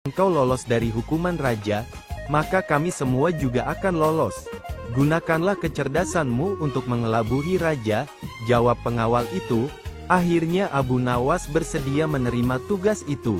engkau lolos dari hukuman raja, maka kami semua juga akan lolos. Gunakanlah kecerdasanmu untuk mengelabui raja, jawab pengawal itu. Akhirnya Abu Nawas bersedia menerima tugas itu.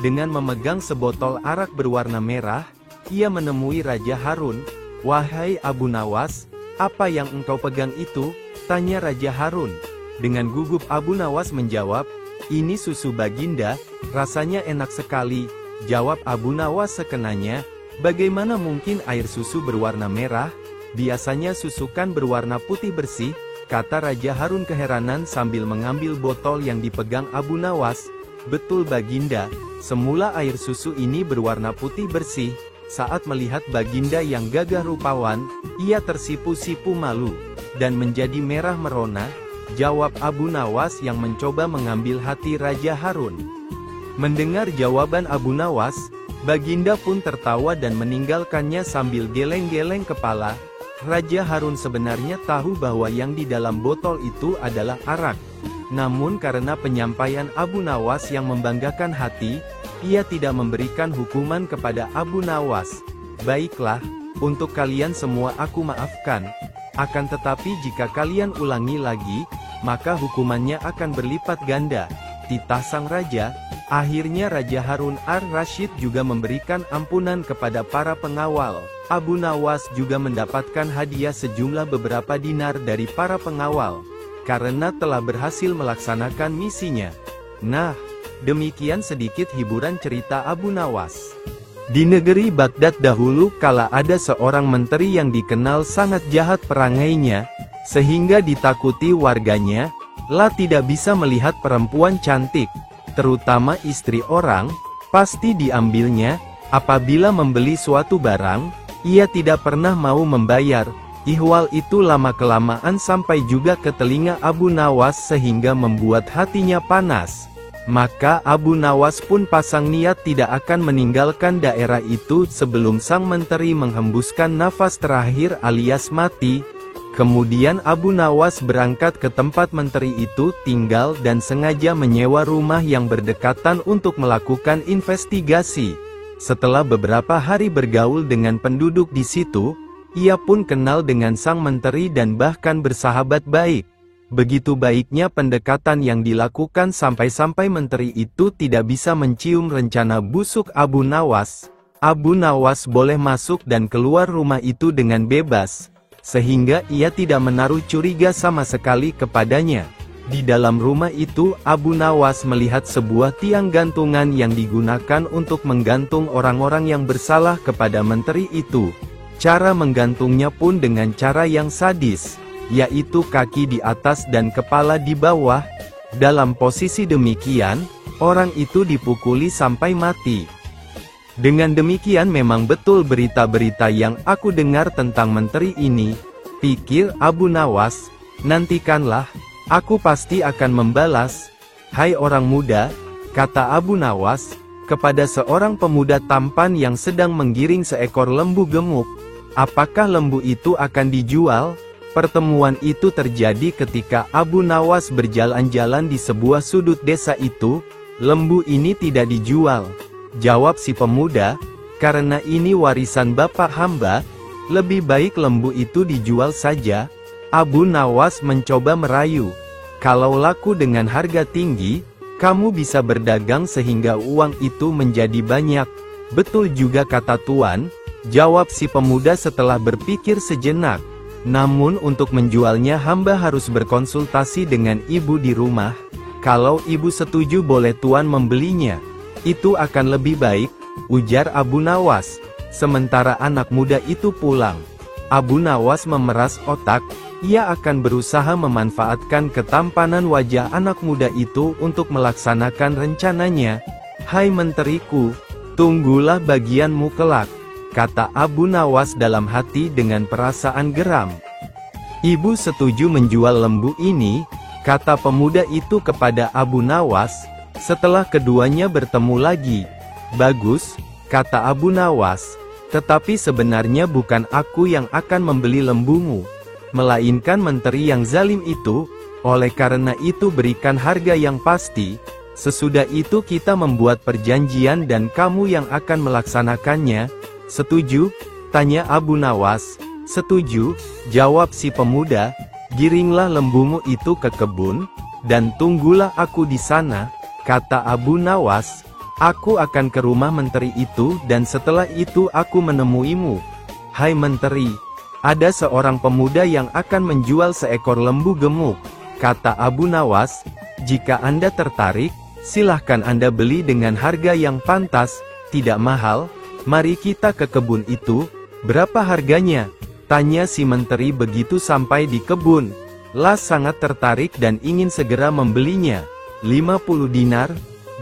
Dengan memegang sebotol arak berwarna merah, ia menemui Raja Harun. Wahai Abu Nawas, apa yang engkau pegang itu? Tanya Raja Harun. Dengan gugup Abu Nawas menjawab, ini susu Baginda, rasanya enak sekali. Jawab Abu Nawas sekenanya, bagaimana mungkin air susu berwarna merah? Biasanya susu kan berwarna putih bersih, kata Raja Harun keheranan sambil mengambil botol yang dipegang Abu Nawas. Betul Baginda, semula air susu ini berwarna putih bersih. Saat melihat Baginda yang gagah rupawan, ia tersipu-sipu malu, dan menjadi merah merona. Jawab Abu Nawas yang mencoba mengambil hati Raja Harun. Mendengar jawaban Abu Nawas, Baginda pun tertawa dan meninggalkannya sambil geleng-geleng kepala. Raja Harun sebenarnya tahu bahwa yang di dalam botol itu adalah arak. Namun karena penyampaian Abu Nawas yang membanggakan hati, ia tidak memberikan hukuman kepada Abu Nawas. Baiklah, untuk kalian semua aku maafkan. Akan tetapi jika kalian ulangi lagi, maka hukumannya akan berlipat ganda. Titah sang raja. Akhirnya Raja Harun ar-Rasyid juga memberikan ampunan kepada para pengawal. Abu Nawas juga mendapatkan hadiah sejumlah beberapa dinar dari para pengawal, karena telah berhasil melaksanakan misinya. Nah, demikian sedikit hiburan cerita Abu Nawas. Di negeri Baghdad dahulu kala ada seorang menteri yang dikenal sangat jahat perangainya, sehingga ditakuti warganya, tidak bisa melihat perempuan cantik, terutama istri orang, pasti diambilnya. Apabila membeli suatu barang, ia tidak pernah mau membayar. Ihwal itu lama-kelamaan sampai juga ke telinga Abu Nawas sehingga membuat hatinya panas. Maka Abu Nawas pun pasang niat tidak akan meninggalkan daerah itu sebelum sang menteri menghembuskan nafas terakhir alias mati. Kemudian Abu Nawas berangkat ke tempat menteri itu tinggal dan sengaja menyewa rumah yang berdekatan untuk melakukan investigasi. Setelah beberapa hari bergaul dengan penduduk di situ, ia pun kenal dengan sang menteri dan bahkan bersahabat baik. Begitu baiknya pendekatan yang dilakukan sampai-sampai menteri itu tidak bisa mencium rencana busuk Abu Nawas. Abu Nawas boleh masuk dan keluar rumah itu dengan bebas, sehingga ia tidak menaruh curiga sama sekali kepadanya. Di dalam rumah itu Abu Nawas melihat sebuah tiang gantungan yang digunakan untuk menggantung orang-orang yang bersalah kepada menteri itu. Cara menggantungnya pun dengan cara yang sadis, yaitu kaki di atas dan kepala di bawah. Dalam posisi demikian, orang itu dipukuli sampai mati. Dengan demikian memang betul berita-berita yang aku dengar tentang menteri ini, pikir Abu Nawas. Nantikanlah, aku pasti akan membalas. Hai orang muda, kata Abu Nawas, kepada seorang pemuda tampan yang sedang menggiring seekor lembu gemuk. Apakah lembu itu akan dijual? Pertemuan itu terjadi ketika Abu Nawas berjalan-jalan di sebuah sudut desa itu. Lembu ini tidak dijual, jawab si pemuda, karena ini warisan bapak hamba, lebih baik lembu itu dijual saja. Abu Nawas mencoba merayu, kalau laku dengan harga tinggi, kamu bisa berdagang sehingga uang itu menjadi banyak. Betul juga kata tuan, jawab si pemuda setelah berpikir sejenak. Namun untuk menjualnya hamba harus berkonsultasi dengan ibu di rumah. Kalau ibu setuju boleh tuan membelinya. Itu akan lebih baik, ujar Abu Nawas. Sementara anak muda itu pulang, Abu Nawas memeras otak. Ia akan berusaha memanfaatkan ketampanan wajah anak muda itu untuk melaksanakan rencananya. Hai menteriku, tunggulah bagianmu kelak, kata Abu Nawas dalam hati dengan perasaan geram. Ibu setuju menjual lembu ini, kata pemuda itu kepada Abu Nawas, setelah keduanya bertemu lagi. Bagus, kata Abu Nawas, tetapi sebenarnya bukan aku yang akan membeli lembumu, melainkan menteri yang zalim itu. Oleh karena itu berikan harga yang pasti. Sesudah itu kita membuat perjanjian dan kamu yang akan melaksanakannya. Setuju? Tanya Abu Nawas. Setuju, jawab si pemuda. Giringlah lembumu itu ke kebun, dan tunggulah aku di sana, kata Abu Nawas. Aku akan ke rumah menteri itu dan setelah itu aku menemuimu. Hai menteri, ada seorang pemuda yang akan menjual seekor lembu gemuk, kata Abu Nawas. Jika Anda tertarik, silahkan Anda beli dengan harga yang pantas, tidak mahal. Mari kita ke kebun itu. Berapa harganya? Tanya si menteri begitu sampai di kebun. Las sangat tertarik dan ingin segera membelinya. 50 dinar,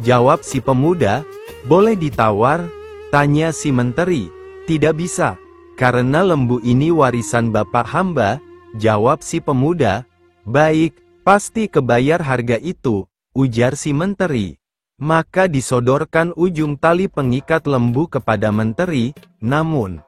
jawab si pemuda. Boleh ditawar? Tanya si menteri. Tidak bisa, karena lembu ini warisan bapak hamba, jawab si pemuda. Baik, pasti kebayar harga itu, ujar si menteri. Maka disodorkan ujung tali pengikat lembu kepada menteri, namun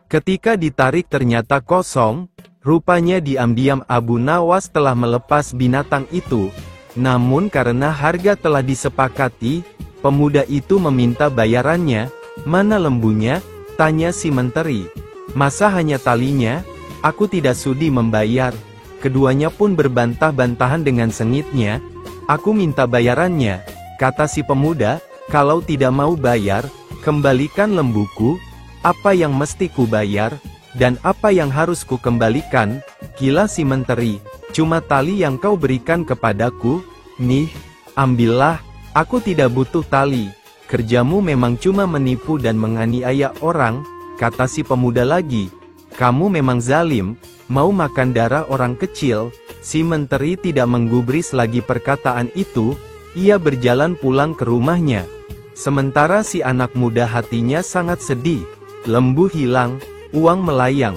ketika ditarik ternyata kosong. Rupanya diam-diam Abu Nawas telah melepas binatang itu. Namun karena harga telah disepakati, pemuda itu meminta bayarannya. Mana lembunya? Tanya si menteri. Masa hanya talinya? Aku tidak sudi membayar. Keduanya pun berbantah-bantahan dengan sengitnya. Aku minta bayarannya, kata si pemuda. Kalau tidak mau bayar, kembalikan lembuku. Apa yang mesti ku bayar? Dan apa yang harus ku kembalikan? Gila si menteri. Cuma tali yang kau berikan kepadaku. Nih, ambillah. Aku tidak butuh tali. Kerjamu memang cuma menipu dan menganiaya orang, kata si pemuda lagi. Kamu memang zalim, mau makan darah orang kecil. Si menteri tidak menggubris lagi perkataan itu. Ia berjalan pulang ke rumahnya. Sementara si anak muda hatinya sangat sedih. Lembu hilang, uang melayang.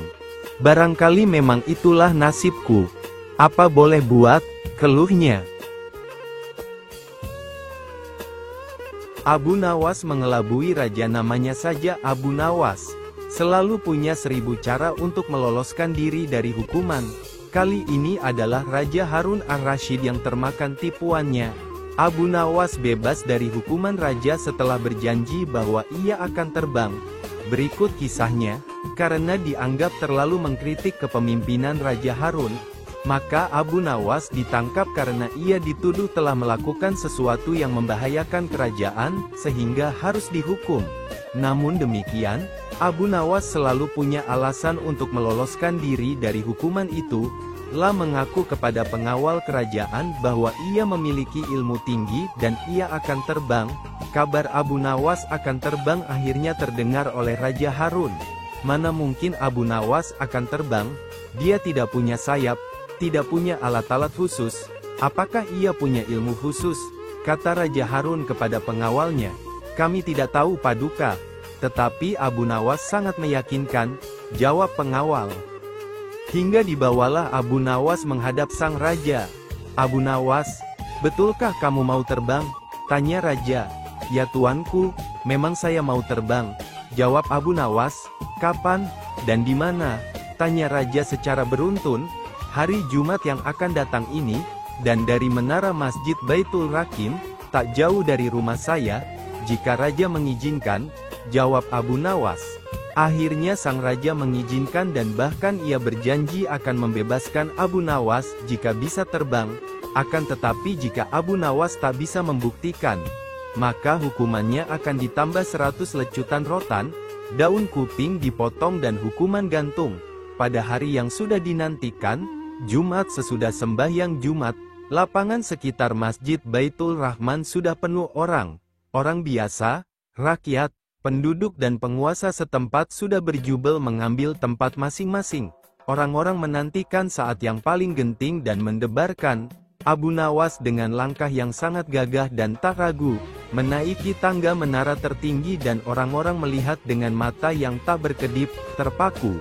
Barangkali memang itulah nasibku. Apa boleh buat, keluhnya. Abu Nawas mengelabui raja namanya saja Abu Nawas. Selalu punya 1000 cara untuk meloloskan diri dari hukuman. Kali ini adalah Raja Harun ar-Rasyid yang termakan tipuannya. Abu Nawas bebas dari hukuman raja setelah berjanji bahwa ia akan terbang. Berikut kisahnya. Karena dianggap terlalu mengkritik kepemimpinan Raja Harun, maka Abu Nawas ditangkap karena ia dituduh telah melakukan sesuatu yang membahayakan kerajaan, sehingga harus dihukum. Namun demikian, Abu Nawas selalu punya alasan untuk meloloskan diri dari hukuman itu. La mengaku kepada pengawal kerajaan bahwa ia memiliki ilmu tinggi dan ia akan terbang. Kabar Abu Nawas akan terbang akhirnya terdengar oleh Raja Harun. Mana mungkin Abu Nawas akan terbang? Dia tidak punya sayap, tidak punya alat-alat khusus. Apakah ia punya ilmu khusus? Kata Raja Harun kepada pengawalnya. Kami tidak tahu Paduka. Tetapi Abu Nawas sangat meyakinkan, jawab pengawal. Hingga dibawalah Abu Nawas menghadap sang raja. Abu Nawas, betulkah kamu mau terbang? Tanya raja. Ya tuanku, memang saya mau terbang, jawab Abu Nawas. Kapan, dan di mana? Tanya raja secara beruntun. Hari Jumat yang akan datang ini, dan dari menara Masjid Baitul Rakim, tak jauh dari rumah saya, jika raja mengizinkan, jawab Abu Nawas. Akhirnya sang raja mengizinkan dan bahkan ia berjanji akan membebaskan Abu Nawas jika bisa terbang. Akan tetapi jika Abu Nawas tak bisa membuktikan, maka hukumannya akan ditambah 100 lecutan rotan, daun kuping dipotong dan hukuman gantung. Pada hari yang sudah dinantikan, Jumat sesudah sembahyang Jumat, lapangan sekitar Masjid Baitul Rahman sudah penuh orang. Orang biasa, rakyat, penduduk dan penguasa setempat sudah berjubel mengambil tempat masing-masing. Orang-orang menantikan saat yang paling genting dan mendebarkan. Abu Nawas dengan langkah yang sangat gagah dan tak ragu, menaiki tangga menara tertinggi dan orang-orang melihat dengan mata yang tak berkedip, terpaku,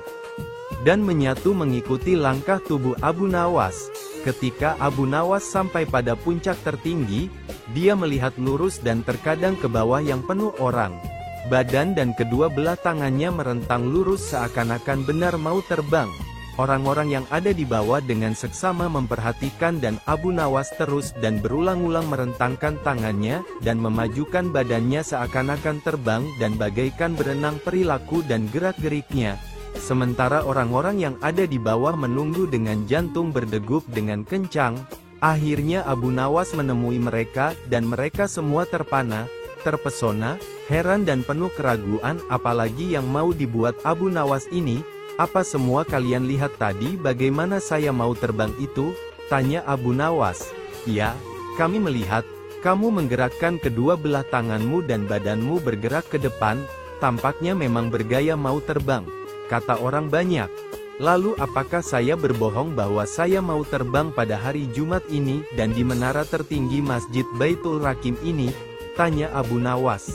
dan menyatu mengikuti langkah tubuh Abu Nawas. Ketika Abu Nawas sampai pada puncak tertinggi, dia melihat lurus dan terkadang ke bawah yang penuh orang. Badan dan kedua belah tangannya merentang lurus seakan-akan benar mau terbang. Orang-orang yang ada di bawah dengan seksama memperhatikan dan Abu Nawas terus dan berulang-ulang merentangkan tangannya, dan memajukan badannya seakan-akan terbang dan bagaikan berenang perilaku dan gerak-geriknya. Sementara orang-orang yang ada di bawah menunggu dengan jantung berdegup dengan kencang. Akhirnya Abu Nawas menemui mereka, dan mereka semua terpana, terpesona, heran dan penuh keraguan. Apalagi yang mau dibuat Abu Nawas ini? Apa semua kalian lihat tadi bagaimana saya mau terbang itu? Tanya Abu Nawas. Ya, kami melihat, kamu menggerakkan kedua belah tanganmu dan badanmu bergerak ke depan, tampaknya memang bergaya mau terbang, kata orang banyak. Lalu apakah saya berbohong bahwa saya mau terbang pada hari Jumat ini dan di menara tertinggi Masjid Baitul Rakim ini? Tanya Abu Nawas.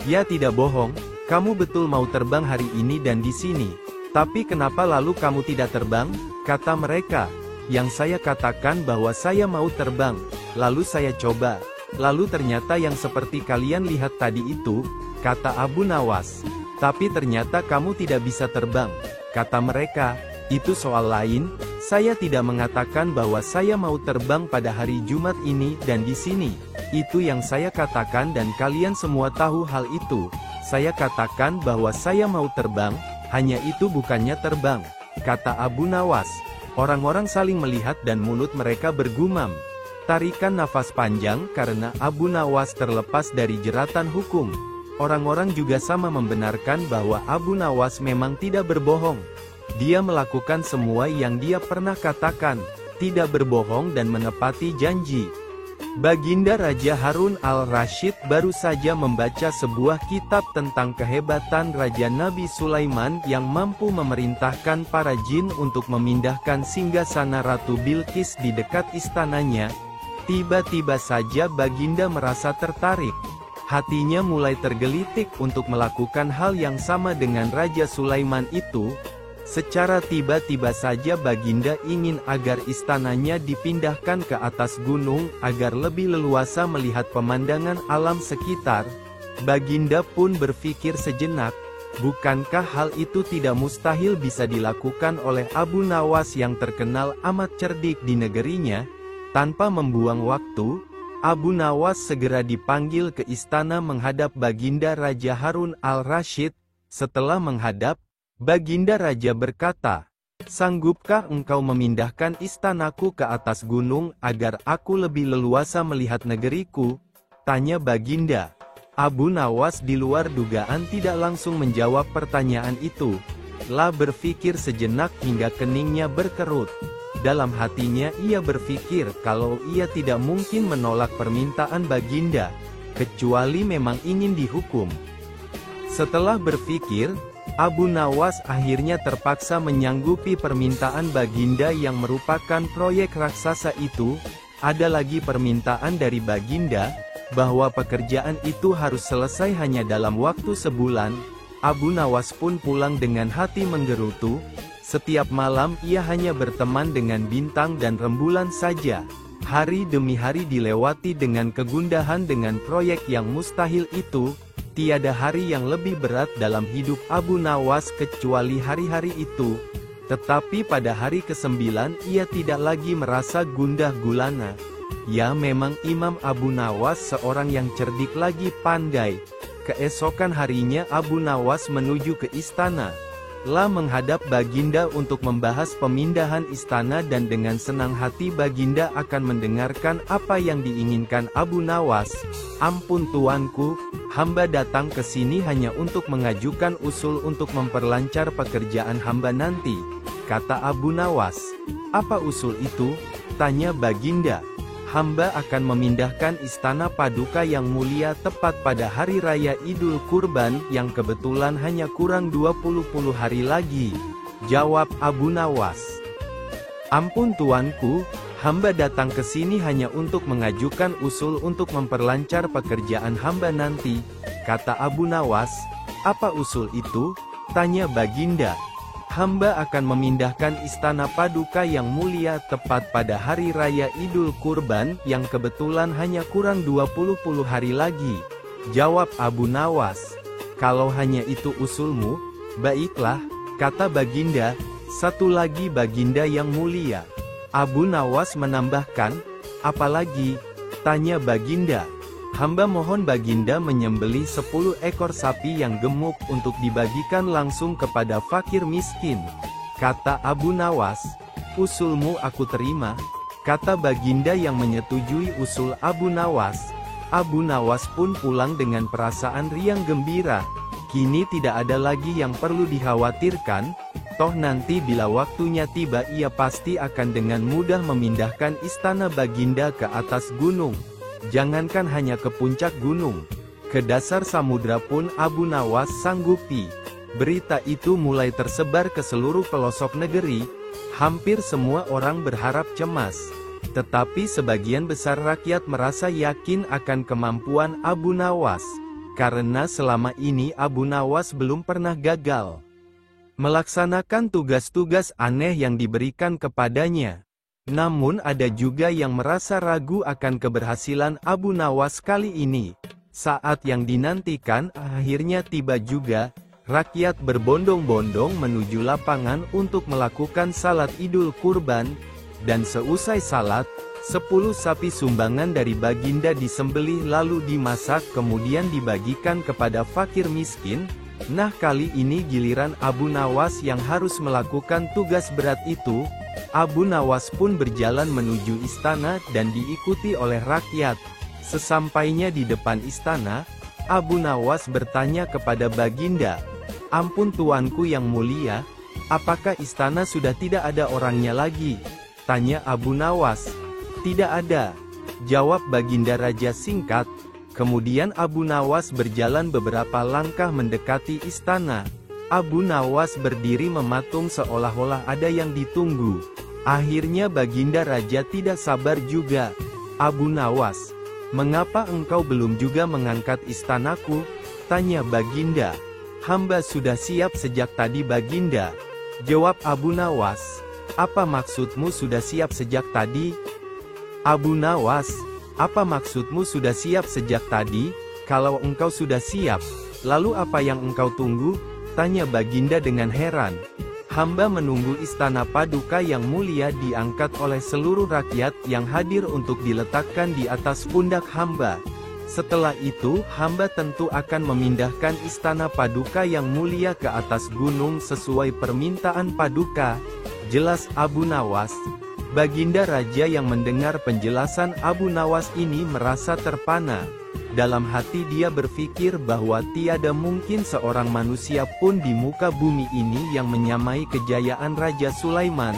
Ya, tidak bohong, kamu betul mau terbang hari ini dan di sini. Tapi kenapa lalu kamu tidak terbang? Kata mereka. Yang saya katakan bahwa saya mau terbang, lalu saya coba. Lalu ternyata yang seperti kalian lihat tadi itu, kata Abu Nawas. Tapi ternyata kamu tidak bisa terbang, kata mereka. Itu soal lain, saya tidak mengatakan bahwa saya mau terbang pada hari Jumat ini dan di sini. Itu yang saya katakan dan kalian semua tahu hal itu. Saya katakan bahwa saya mau terbang, hanya itu bukannya terbang, kata Abu Nawas. Orang-orang saling melihat dan mulut mereka bergumam. Tarikan nafas panjang karena Abu Nawas terlepas dari jeratan hukum. Orang-orang juga sama membenarkan bahwa Abu Nawas memang tidak berbohong. Dia melakukan semua yang dia pernah katakan, tidak berbohong dan menepati janji. Baginda Raja Harun al-Rasyid baru saja membaca sebuah kitab tentang kehebatan Raja Nabi Sulaiman yang mampu memerintahkan para jin untuk memindahkan singgasana Ratu Bilqis di dekat istananya. Tiba-tiba saja Baginda merasa tertarik. Hatinya mulai tergelitik untuk melakukan hal yang sama dengan Raja Sulaiman itu. Secara tiba-tiba saja Baginda ingin agar istananya dipindahkan ke atas gunung, agar lebih leluasa melihat pemandangan alam sekitar. Baginda pun berpikir sejenak, bukankah hal itu tidak mustahil bisa dilakukan oleh Abu Nawas yang terkenal amat cerdik di negerinya? Tanpa membuang waktu, Abu Nawas segera dipanggil ke istana menghadap Baginda Raja Harun al-Rasyid. Setelah menghadap, Baginda Raja berkata, "Sanggupkah engkau memindahkan istanaku ke atas gunung agar aku lebih leluasa melihat negeriku?" Tanya Baginda. Abu Nawas di luar dugaan tidak langsung menjawab pertanyaan itu. Lah berpikir sejenak hingga keningnya berkerut. Dalam hatinya ia berpikir kalau ia tidak mungkin menolak permintaan Baginda, kecuali memang ingin dihukum. Setelah berpikir, Abu Nawas akhirnya terpaksa menyanggupi permintaan Baginda yang merupakan proyek raksasa itu. Ada lagi permintaan dari Baginda, bahwa pekerjaan itu harus selesai hanya dalam waktu sebulan. Abu Nawas pun pulang dengan hati menggerutu. Setiap malam ia hanya berteman dengan bintang dan rembulan saja. Hari demi hari dilewati dengan kegundahan dengan proyek yang mustahil itu. Tiada hari yang lebih berat dalam hidup Abu Nawas kecuali hari-hari itu. Tetapi pada hari ke-9 ia tidak lagi merasa gundah gulana. Ya, memang Imam Abu Nawas seorang yang cerdik lagi pandai. Keesokan harinya Abu Nawas menuju ke istana. Lah menghadap Baginda untuk membahas pemindahan istana dan dengan senang hati Baginda akan mendengarkan apa yang diinginkan Abu Nawas. "Ampun tuanku, hamba datang ke sini hanya untuk mengajukan usul untuk memperlancar pekerjaan hamba nanti," kata Abu Nawas. "Apa usul itu?" tanya Baginda. "Hamba akan memindahkan istana Paduka yang mulia tepat pada hari raya Idul Kurban yang kebetulan hanya kurang 20 hari lagi," jawab Abu Nawas. "Ampun tuanku, hamba datang ke sini hanya untuk mengajukan usul untuk memperlancar pekerjaan hamba nanti," kata Abu Nawas. "Apa usul itu?" tanya Baginda. "Hamba akan memindahkan istana Paduka yang mulia tepat pada hari raya Idul Kurban yang kebetulan hanya kurang 20 hari lagi," jawab Abu Nawas. "Kalau hanya itu usulmu, baiklah," kata Baginda. Satu lagi Baginda yang mulia. Abu Nawas menambahkan, apalagi? Tanya Baginda. Hamba mohon Baginda menyembelih 10 ekor sapi yang gemuk untuk dibagikan langsung kepada fakir miskin. Kata Abu Nawas, usulmu aku terima. Kata Baginda yang menyetujui usul Abu Nawas. Abu Nawas pun pulang dengan perasaan riang gembira. Kini tidak ada lagi yang perlu dikhawatirkan, toh nanti bila waktunya tiba ia pasti akan dengan mudah memindahkan istana Baginda ke atas gunung. Jangankan hanya ke puncak gunung, ke dasar samudra pun Abu Nawas sanggupi. Berita itu mulai tersebar ke seluruh pelosok negeri. Hampir semua orang berharap cemas. Tetapi sebagian besar rakyat merasa yakin akan kemampuan Abu Nawas. Karena selama ini Abu Nawas belum pernah gagal melaksanakan tugas-tugas aneh yang diberikan kepadanya. Namun ada juga yang merasa ragu akan keberhasilan Abu Nawas kali ini. Saat yang dinantikan akhirnya tiba juga. Rakyat berbondong-bondong menuju lapangan untuk melakukan salat Idul Kurban. Dan seusai salat, 10 sapi sumbangan dari Baginda disembelih lalu dimasak kemudian dibagikan kepada fakir miskin. Nah kali ini giliran Abu Nawas yang harus melakukan tugas berat itu. Abu Nawas pun berjalan menuju istana dan diikuti oleh rakyat. Sesampainya di depan istana, Abu Nawas bertanya kepada Baginda, ampun tuanku yang mulia, apakah istana sudah tidak ada orangnya lagi? Tanya Abu Nawas. Tidak ada, jawab Baginda Raja singkat. Kemudian Abu Nawas berjalan beberapa langkah mendekati istana. Abu Nawas berdiri mematung seolah-olah ada yang ditunggu. Akhirnya Baginda Raja tidak sabar juga. Abu Nawas, mengapa engkau belum juga mengangkat istanaku? Tanya Baginda. Hamba sudah siap sejak tadi Baginda. Jawab Abu Nawas. Apa maksudmu sudah siap sejak tadi? Abu Nawas, apa maksudmu sudah siap sejak tadi? Kalau engkau sudah siap, lalu apa yang engkau tunggu? Tanya Baginda dengan heran. Hamba menunggu istana Paduka yang mulia diangkat oleh seluruh rakyat yang hadir untuk diletakkan di atas pundak hamba. Setelah itu, hamba tentu akan memindahkan istana Paduka yang mulia ke atas gunung sesuai permintaan Paduka. Jelas Abu Nawas. Baginda Raja yang mendengar penjelasan Abu Nawas ini merasa terpana. Dalam hati dia berpikir bahwa tiada mungkin seorang manusia pun di muka bumi ini yang menyamai kejayaan Raja Sulaiman.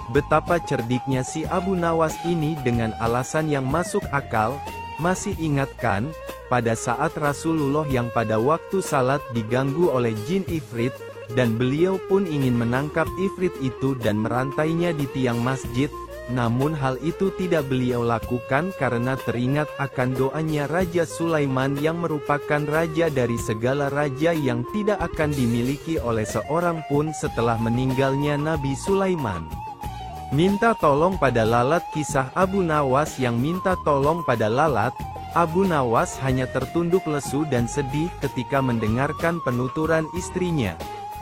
Betapa cerdiknya si Abu Nawas ini dengan alasan yang masuk akal. Masih ingatkan, pada saat Rasulullah yang pada waktu salat diganggu oleh jin Ifrit, dan beliau pun ingin menangkap Ifrit itu dan merantainya di tiang masjid, namun hal itu tidak beliau lakukan karena teringat akan doanya Raja Sulaiman yang merupakan raja dari segala raja yang tidak akan dimiliki oleh seorang pun setelah meninggalnya Nabi Sulaiman. Minta tolong pada lalat. Kisah Abu Nawas yang minta tolong pada lalat. Abu Nawas hanya tertunduk lesu dan sedih ketika mendengarkan penuturan istrinya.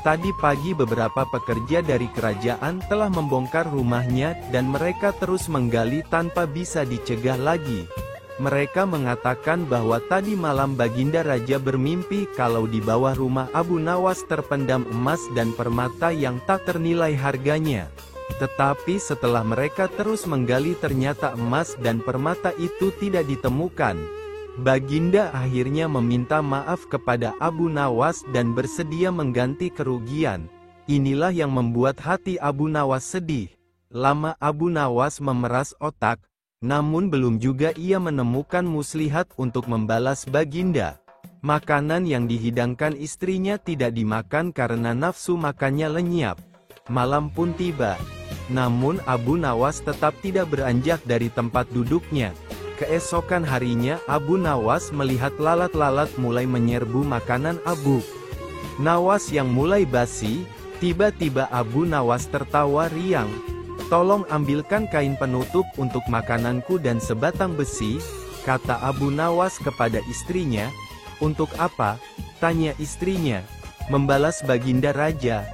Tadi pagi beberapa pekerja dari kerajaan telah membongkar rumahnya dan mereka terus menggali tanpa bisa dicegah lagi. Mereka mengatakan bahwa tadi malam Baginda Raja bermimpi kalau di bawah rumah Abu Nawas terpendam emas dan permata yang tak ternilai harganya. Tetapi setelah mereka terus menggali ternyata emas dan permata itu tidak ditemukan. Baginda akhirnya meminta maaf kepada Abu Nawas dan bersedia mengganti kerugian. Inilah yang membuat hati Abu Nawas sedih. Lama Abu Nawas memeras otak, namun belum juga ia menemukan muslihat untuk membalas Baginda. Makanan yang dihidangkan istrinya tidak dimakan karena nafsu makannya lenyap. Malam pun tiba. Namun Abu Nawas tetap tidak beranjak dari tempat duduknya. Keesokan harinya Abu Nawas melihat lalat-lalat mulai menyerbu makanan Abu Nawas yang mulai basi. Tiba-tiba Abu Nawas tertawa riang. Tolong ambilkan kain penutup untuk makananku dan sebatang besi, kata Abu Nawas kepada istrinya. Untuk apa? Tanya istrinya. Membalas Baginda Raja.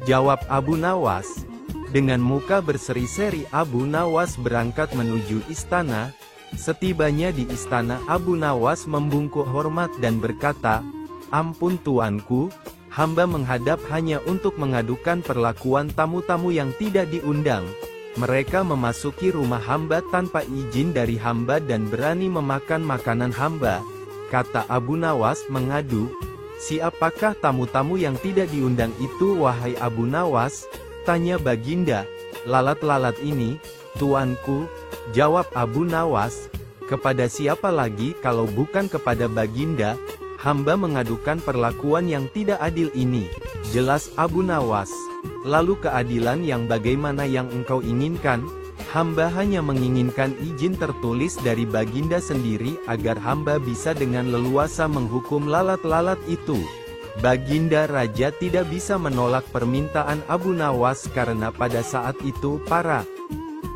Jawab Abu Nawas. Dengan muka berseri-seri Abu Nawas berangkat menuju istana. Setibanya di istana, Abu Nawas membungkuk hormat dan berkata, "Ampun tuanku, hamba menghadap hanya untuk mengadukan perlakuan tamu-tamu yang tidak diundang. Mereka memasuki rumah hamba tanpa izin dari hamba dan berani memakan makanan hamba." Kata Abu Nawas mengadu, "Siapakah tamu-tamu yang tidak diundang itu wahai Abu Nawas?" Tanya Baginda. "Lalat-lalat ini, tuanku," jawab Abu Nawas. "Kepada siapa lagi kalau bukan kepada Baginda, hamba mengadukan perlakuan yang tidak adil ini," jelas Abu Nawas. "Lalu keadilan yang bagaimana yang engkau inginkan?" "Hamba hanya menginginkan izin tertulis dari Baginda sendiri agar hamba bisa dengan leluasa menghukum lalat-lalat itu." Baginda Raja tidak bisa menolak permintaan Abu Nawas karena pada saat itu para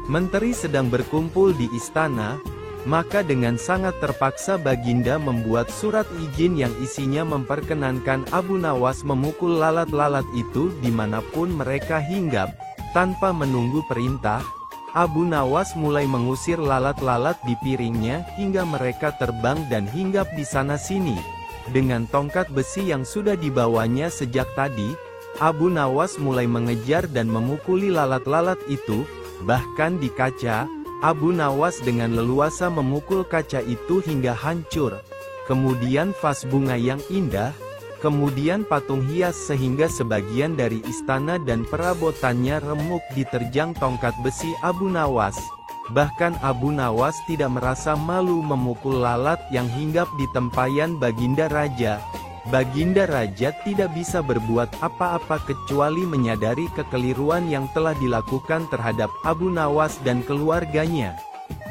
menteri sedang berkumpul di istana. Maka dengan sangat terpaksa Baginda membuat surat izin yang isinya memperkenankan Abu Nawas memukul lalat-lalat itu dimanapun mereka hinggap. Tanpa menunggu perintah, Abu Nawas mulai mengusir lalat-lalat di piringnya hingga mereka terbang dan hinggap di sana-sini. Dengan tongkat besi yang sudah dibawanya sejak tadi, Abu Nawas mulai mengejar dan memukuli lalat-lalat itu. Bahkan di kaca, Abu Nawas dengan leluasa memukul kaca itu hingga hancur. Kemudian vas bunga yang indah, kemudian patung hias sehingga sebagian dari istana dan perabotannya remuk diterjang tongkat besi Abu Nawas. Bahkan Abu Nawas tidak merasa malu memukul lalat yang hinggap di tempayan Baginda Raja. Baginda Raja tidak bisa berbuat apa-apa kecuali menyadari kekeliruan yang telah dilakukan terhadap Abu Nawas dan keluarganya.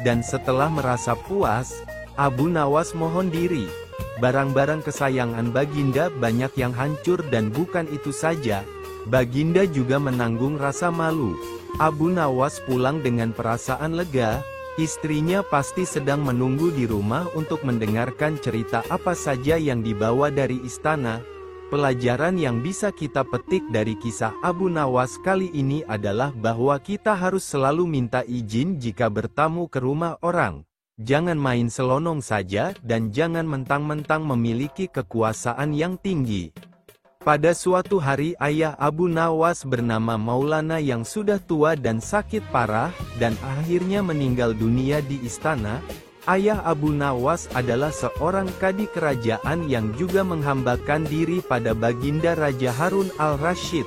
Dan setelah merasa puas, Abu Nawas mohon diri. Barang-barang kesayangan Baginda banyak yang hancur dan bukan itu saja, Baginda juga menanggung rasa malu. Abu Nawas pulang dengan perasaan lega. Istrinya pasti sedang menunggu di rumah untuk mendengarkan cerita apa saja yang dibawa dari istana. Pelajaran yang bisa kita petik dari kisah Abu Nawas kali ini adalah bahwa kita harus selalu minta izin jika bertamu ke rumah orang. Jangan main selonong saja dan jangan mentang-mentang memiliki kekuasaan yang tinggi. Pada suatu hari ayah Abu Nawas bernama Maulana yang sudah tua dan sakit parah, dan akhirnya meninggal dunia di istana. Ayah Abu Nawas adalah seorang kadi kerajaan yang juga menghambakan diri pada Baginda Raja Harun al-Rasyid.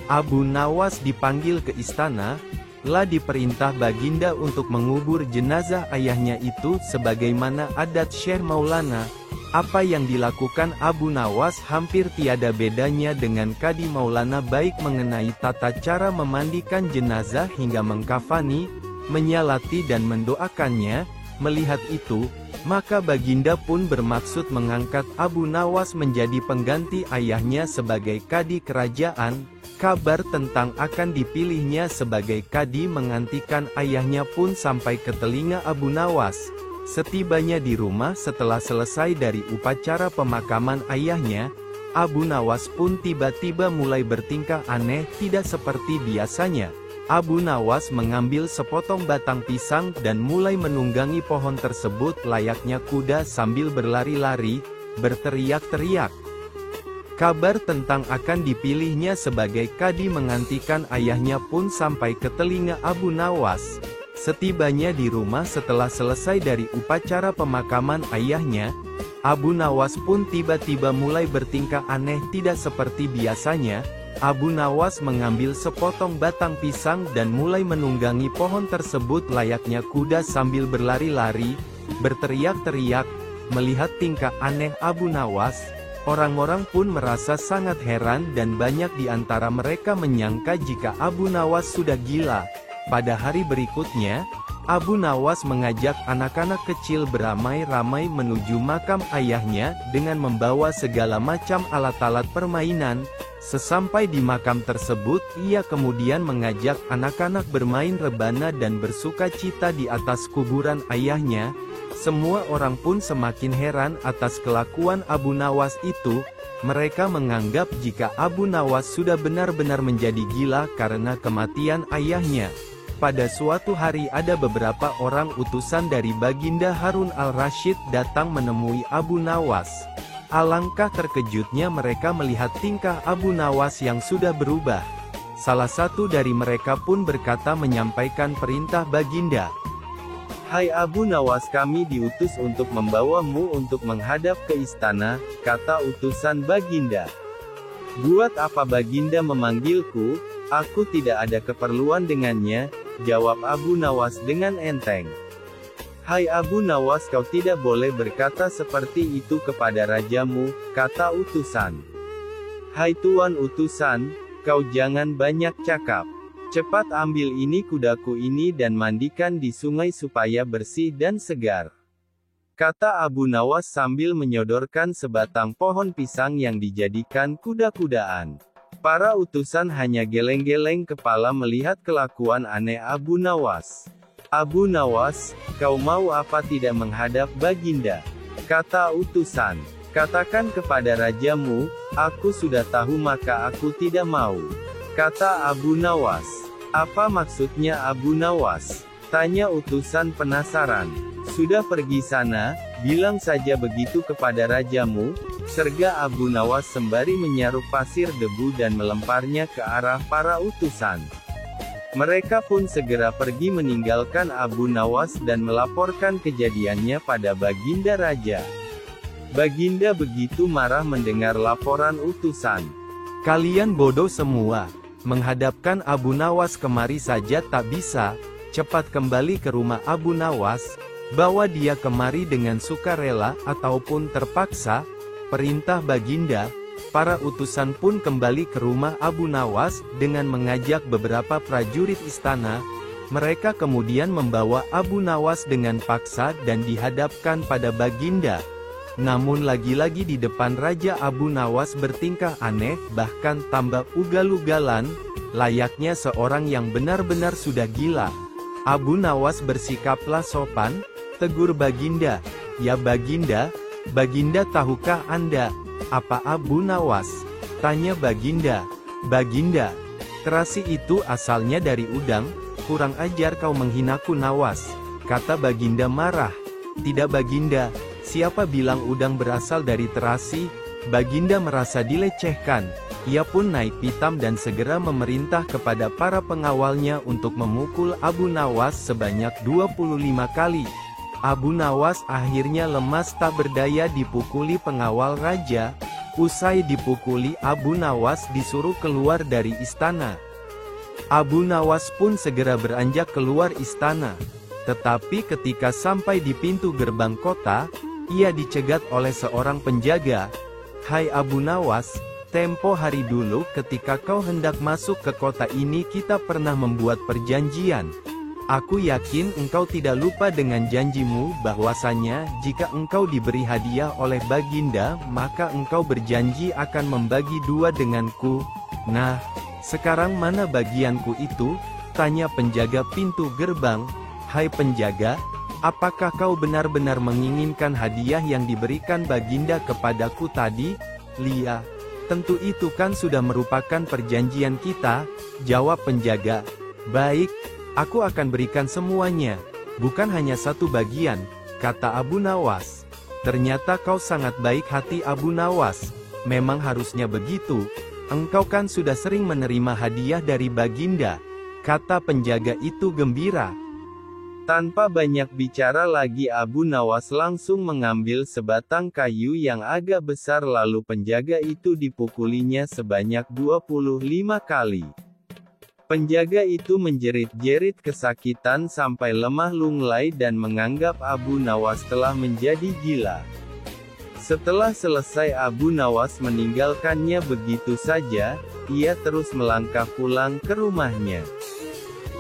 Abu Nawas dipanggil ke istana, lah diperintah Baginda untuk mengubur jenazah ayahnya itu sebagaimana adat Syekh Maulana. Apa yang dilakukan Abu Nawas hampir tiada bedanya dengan Kadi Maulana, baik mengenai tata cara memandikan jenazah hingga mengkafani, menyalati dan mendoakannya. Melihat itu, maka Baginda pun bermaksud mengangkat Abu Nawas menjadi pengganti ayahnya sebagai Kadi kerajaan. Kabar tentang akan dipilihnya sebagai Kadi menggantikan ayahnya pun sampai ke telinga Abu Nawas. Setibanya di rumah setelah selesai dari upacara pemakaman ayahnya, Abu Nawas pun tiba-tiba mulai bertingkah aneh, tidak seperti biasanya. Abu Nawas mengambil sepotong batang pisang dan mulai menunggangi pohon tersebut layaknya kuda sambil berlari-lari, berteriak-teriak. Kabar tentang akan dipilihnya sebagai Kadi menggantikan ayahnya pun sampai ke telinga Abu Nawas. Setibanya di rumah setelah selesai dari upacara pemakaman ayahnya, Abu Nawas pun tiba-tiba mulai bertingkah aneh, tidak seperti biasanya. Abu Nawas mengambil sepotong batang pisang dan mulai menunggangi pohon tersebut layaknya kuda sambil berlari-lari, berteriak-teriak. Melihat tingkah aneh Abu Nawas, orang-orang pun merasa sangat heran dan banyak di antara mereka menyangka jika Abu Nawas sudah gila. Pada hari berikutnya, Abu Nawas mengajak anak-anak kecil beramai-ramai menuju makam ayahnya dengan membawa segala macam alat-alat permainan. Sesampai di makam tersebut, ia kemudian mengajak anak-anak bermain rebana dan bersuka cita di atas kuburan ayahnya. Semua orang pun semakin heran atas kelakuan Abu Nawas itu. Mereka menganggap jika Abu Nawas sudah benar-benar menjadi gila karena kematian ayahnya. Pada suatu hari ada beberapa orang utusan dari Baginda Harun al-Rasyid datang menemui Abu Nawas. Alangkah terkejutnya mereka melihat tingkah Abu Nawas yang sudah berubah. Salah satu dari mereka pun berkata menyampaikan perintah Baginda. "Hai Abu Nawas, kami diutus untuk membawamu untuk menghadap ke istana," kata utusan Baginda. "Buat apa Baginda memanggilku? Aku tidak ada keperluan dengannya," jawab Abu Nawas dengan enteng. "Hai Abu Nawas, kau tidak boleh berkata seperti itu kepada rajamu," kata utusan. "Hai Tuan utusan, kau jangan banyak cakap. Cepat ambil ini kudaku ini dan mandikan di sungai supaya bersih dan segar," kata Abu Nawas sambil menyodorkan sebatang pohon pisang yang dijadikan kuda-kudaan. Para utusan hanya geleng-geleng kepala melihat kelakuan aneh Abu Nawas. "Abu Nawas, kau mau apa tidak menghadap Baginda?" kata utusan. "Katakan kepada rajamu, aku sudah tahu maka aku tidak mau," kata Abu Nawas. "Apa maksudnya Abu Nawas?" tanya utusan penasaran. "Sudah pergi sana, bilang saja begitu kepada rajamu," serga Abu Nawas sembari menyaruk pasir debu dan melemparnya ke arah para utusan. Mereka pun segera pergi meninggalkan Abu Nawas dan melaporkan kejadiannya pada Baginda Raja. Baginda begitu marah mendengar laporan utusan. "Kalian bodoh semua. Menghadapkan Abu Nawas kemari saja tak bisa. Cepat kembali ke rumah Abu Nawas. Bawa dia kemari dengan sukarela ataupun terpaksa," perintah Baginda. Para utusan pun kembali ke rumah Abu Nawas, dengan mengajak beberapa prajurit istana. Mereka kemudian membawa Abu Nawas dengan paksa dan dihadapkan pada Baginda. Namun lagi-lagi di depan Raja Abu Nawas bertingkah aneh, bahkan tambah ugal-ugalan, layaknya seorang yang benar-benar sudah gila. Abu Nawas bersikaplah sopan, tegur Baginda. "Ya Baginda, Baginda tahukah Anda apa Abu Nawas?" tanya Baginda. "Baginda, terasi itu asalnya dari udang, kurang ajar kau menghinaku Nawas," kata Baginda marah. "Tidak Baginda, siapa bilang udang berasal dari terasi?" Baginda merasa dilecehkan. Ia pun naik pitam dan segera memerintah kepada para pengawalnya untuk memukul Abu Nawas sebanyak 25 kali. Abu Nawas akhirnya lemas tak berdaya dipukuli pengawal raja. Usai dipukuli, Abu Nawas disuruh keluar dari istana. Abu Nawas pun segera beranjak keluar istana. Tetapi ketika sampai di pintu gerbang kota, ia dicegat oleh seorang penjaga. "Hai Abu Nawas, tempo hari dulu ketika kau hendak masuk ke kota ini kita pernah membuat perjanjian. Aku yakin engkau tidak lupa dengan janjimu bahwasanya jika engkau diberi hadiah oleh Baginda maka engkau berjanji akan membagi dua denganku. Nah, sekarang mana bagianku itu?" tanya penjaga pintu gerbang. "Hai penjaga, apakah kau benar-benar menginginkan hadiah yang diberikan Baginda kepadaku tadi?" "Lia, tentu itu kan sudah merupakan perjanjian kita," jawab penjaga. "Baik, aku akan berikan semuanya, bukan hanya satu bagian," kata Abu Nawas. "Ternyata kau sangat baik hati Abu Nawas. Memang harusnya begitu. Engkau kan sudah sering menerima hadiah dari Baginda," kata penjaga itu gembira. Tanpa banyak bicara lagi Abu Nawas langsung mengambil sebatang kayu yang agak besar lalu penjaga itu dipukulinya sebanyak 25 kali. Penjaga itu menjerit-jerit kesakitan sampai lemah lunglai dan menganggap Abu Nawas telah menjadi gila. Setelah selesai Abu Nawas meninggalkannya begitu saja, ia terus melangkah pulang ke rumahnya.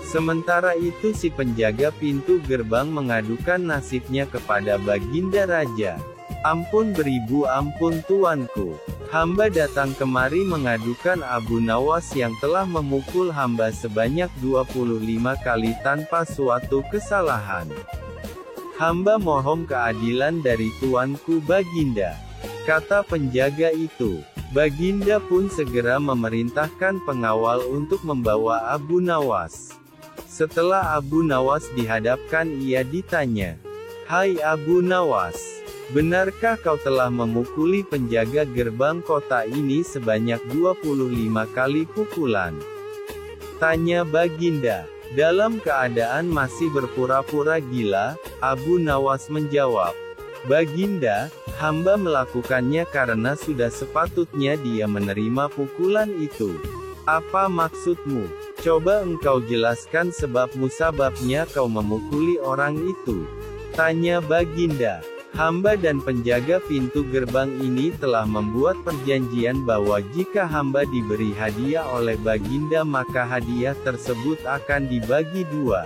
Sementara itu si penjaga pintu gerbang mengadukan nasibnya kepada Baginda Raja. "Ampun beribu ampun tuanku. Hamba datang kemari mengadukan Abu Nawas yang telah memukul hamba sebanyak 25 kali tanpa suatu kesalahan. Hamba mohon keadilan dari tuanku Baginda, kata penjaga itu. Baginda pun segera memerintahkan pengawal untuk membawa Abu Nawas. Setelah Abu Nawas dihadapkan, ia ditanya, "Hai Abu Nawas, benarkah kau telah memukuli penjaga gerbang kota ini sebanyak 25 kali pukulan?" tanya Baginda. Dalam keadaan masih berpura-pura gila, Abu Nawas menjawab, "Baginda, hamba melakukannya karena sudah sepatutnya dia menerima pukulan itu." "Apa maksudmu? Coba engkau jelaskan sebab musababnya kau memukuli orang itu," tanya Baginda. Hamba dan penjaga pintu gerbang ini telah membuat perjanjian bahwa jika hamba diberi hadiah oleh Baginda maka hadiah tersebut akan dibagi dua.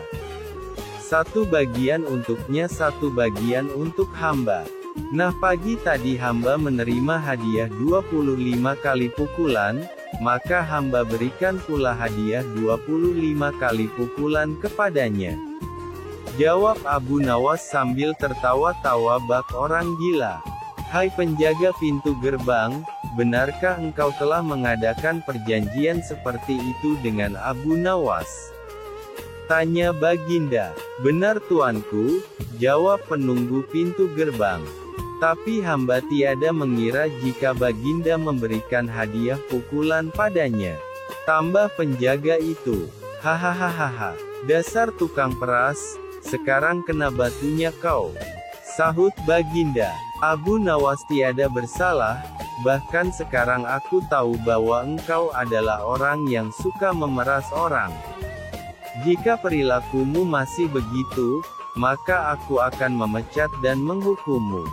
Satu bagian untuknya, satu bagian untuk hamba. Nah, pagi tadi hamba menerima hadiah 25 kali pukulan, maka hamba berikan pula hadiah 25 kali pukulan kepadanya. Jawab Abu Nawas sambil tertawa-tawa bak orang gila. "Hai penjaga pintu gerbang, benarkah engkau telah mengadakan perjanjian seperti itu dengan Abu Nawas?" tanya Baginda. "Benar tuanku," jawab penunggu pintu gerbang. "Tapi hamba tiada mengira jika Baginda memberikan hadiah pukulan padanya," tambah penjaga itu. "Hahaha, dasar tukang peras, sekarang kena batunya kau," sahut Baginda. "Abu Nawas tiada bersalah, bahkan sekarang aku tahu bahwa engkau adalah orang yang suka memeras orang. Jika perilakumu masih begitu, maka aku akan memecat dan menghukummu,"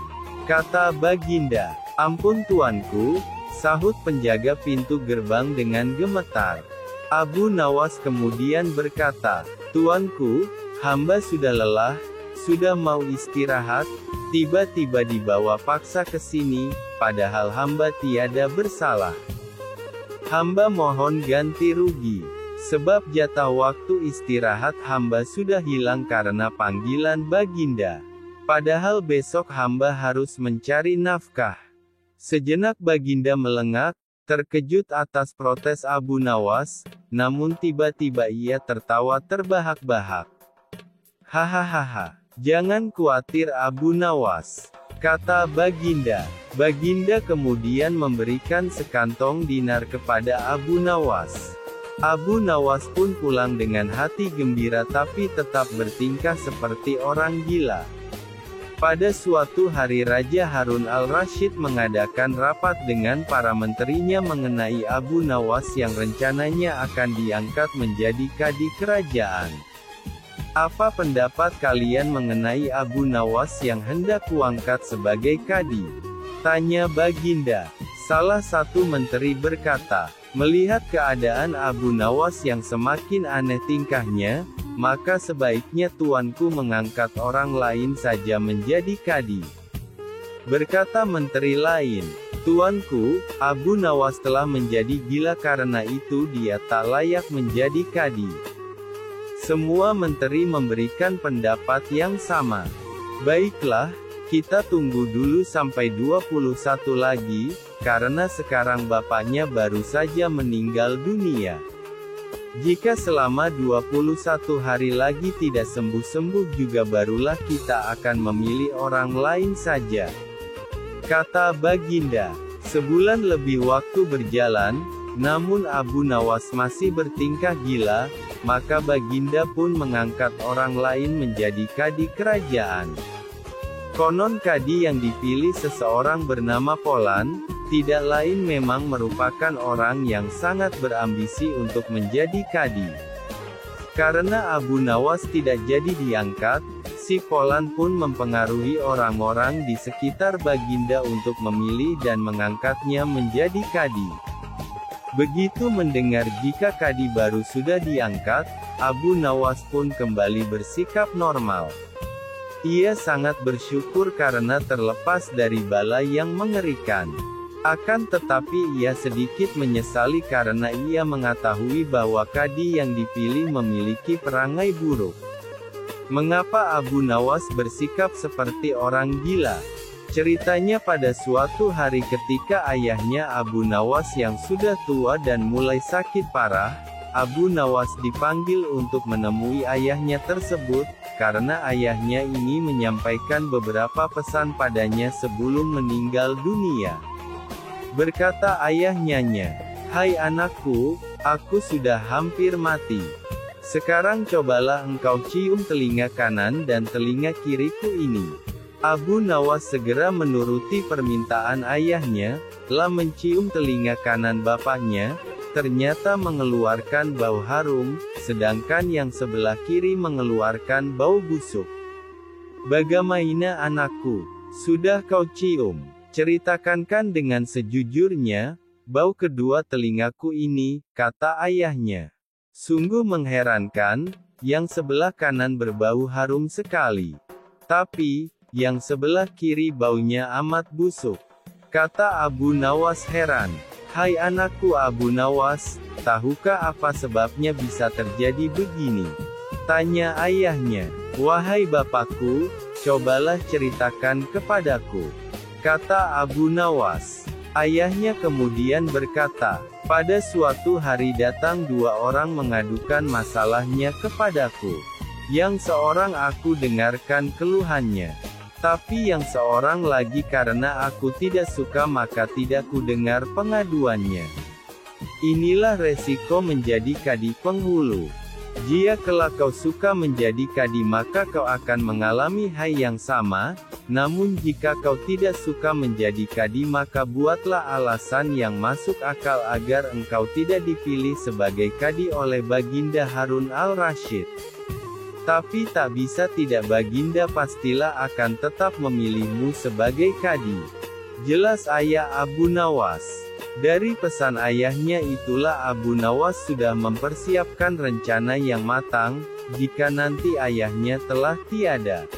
kata Baginda. "Ampun tuanku," sahut penjaga pintu gerbang dengan gemetar. Abu Nawas kemudian berkata, "Tuanku, hamba sudah lelah, sudah mau istirahat, tiba-tiba dibawa paksa ke sini, padahal hamba tiada bersalah. Hamba mohon ganti rugi, sebab jatah waktu istirahat hamba sudah hilang karena panggilan Baginda. Padahal besok hamba harus mencari nafkah." Sejenak Baginda melengak, terkejut atas protes Abu Nawas, namun tiba-tiba ia tertawa terbahak-bahak. "Hahaha, jangan khawatir Abu Nawas," kata Baginda. Baginda kemudian memberikan sekantong dinar kepada Abu Nawas. Abu Nawas pun pulang dengan hati gembira tapi tetap bertingkah seperti orang gila. Pada suatu hari Raja Harun al-Rasyid mengadakan rapat dengan para menterinya mengenai Abu Nawas yang rencananya akan diangkat menjadi kadi kerajaan. "Apa pendapat kalian mengenai Abu Nawas yang hendak kuangkat sebagai kadi?" tanya Baginda. Salah satu menteri berkata, "Melihat keadaan Abu Nawas yang semakin aneh tingkahnya, maka sebaiknya tuanku mengangkat orang lain saja menjadi kadi." Berkata menteri lain, "Tuanku, Abu Nawas telah menjadi gila karena itu dia tak layak menjadi kadi." Semua menteri memberikan pendapat yang sama. "Baiklah, kita tunggu dulu sampai 21 lagi, karena sekarang bapaknya baru saja meninggal dunia. Jika selama 21 hari lagi tidak sembuh-sembuh juga barulah kita akan memilih orang lain saja," kata Baginda. Sebulan lebih waktu berjalan, namun Abu Nawas masih bertingkah gila, maka Baginda pun mengangkat orang lain menjadi kadi kerajaan. Konon kadi yang dipilih seseorang bernama Polan, tidak lain memang merupakan orang yang sangat berambisi untuk menjadi kadi. Karena Abu Nawas tidak jadi diangkat, si Polan pun mempengaruhi orang-orang di sekitar Baginda untuk memilih dan mengangkatnya menjadi kadi. Begitu mendengar jika kadi baru sudah diangkat, Abu Nawas pun kembali bersikap normal. Ia sangat bersyukur karena terlepas dari bala yang mengerikan. Akan tetapi ia sedikit menyesali karena ia mengetahui bahwa kadi yang dipilih memiliki perangai buruk. Mengapa Abu Nawas bersikap seperti orang gila? Ceritanya pada suatu hari ketika ayahnya Abu Nawas yang sudah tua dan mulai sakit parah, Abu Nawas dipanggil untuk menemui ayahnya tersebut, karena ayahnya ini menyampaikan beberapa pesan padanya sebelum meninggal dunia. Berkata ayahnya, "Hai anakku, aku sudah hampir mati. Sekarang cobalah engkau cium telinga kanan dan telinga kiriku ini." Abu Nawas segera menuruti permintaan ayahnya, telah mencium telinga kanan bapaknya, ternyata mengeluarkan bau harum, sedangkan yang sebelah kiri mengeluarkan bau busuk. "Bagaimana anakku? Sudah kau cium? Ceritakankan dengan sejujurnya, bau kedua telingaku ini," kata ayahnya. "Sungguh mengherankan, yang sebelah kanan berbau harum sekali. Tapi, yang sebelah kiri baunya amat busuk," kata Abu Nawas heran. "Hai anakku Abu Nawas, tahukah apa sebabnya bisa terjadi begini?" tanya ayahnya. "Wahai bapakku, cobalah ceritakan kepadaku," kata Abu Nawas. Ayahnya kemudian berkata, "Pada suatu hari datang dua orang mengadukan masalahnya kepadaku. Yang seorang aku dengarkan keluhannya. Tapi yang seorang lagi karena aku tidak suka maka tidak ku dengar pengaduannya. Inilah resiko menjadi kadi penghulu. Jika kelak kau suka menjadi kadi maka kau akan mengalami hal yang sama, namun jika kau tidak suka menjadi kadi maka buatlah alasan yang masuk akal agar engkau tidak dipilih sebagai kadi oleh Baginda Harun al-Rasyid. Tapi tak bisa tidak Baginda pastilah akan tetap memilihmu sebagai kadi." Jelas ayah Abu Nawas. Dari pesan ayahnya itulah Abu Nawas sudah mempersiapkan rencana yang matang, jika nanti ayahnya telah tiada.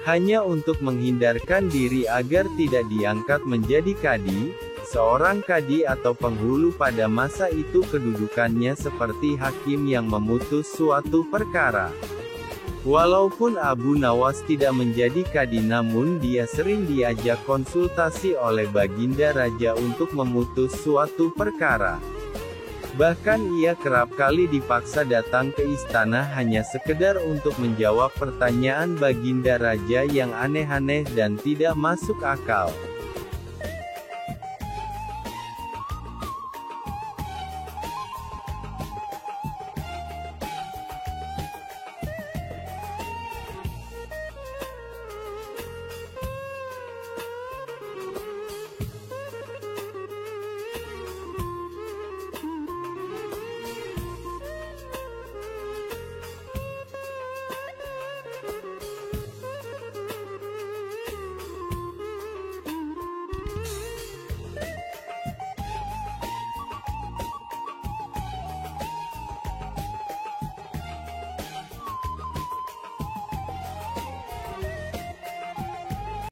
Hanya untuk menghindarkan diri agar tidak diangkat menjadi kadi, seorang kadi atau penghulu pada masa itu kedudukannya seperti hakim yang memutus suatu perkara. Walaupun Abu Nawas tidak menjadi kadi namun dia sering diajak konsultasi oleh Baginda Raja untuk memutus suatu perkara. Bahkan ia kerap kali dipaksa datang ke istana hanya sekedar untuk menjawab pertanyaan Baginda Raja yang aneh-aneh dan tidak masuk akal.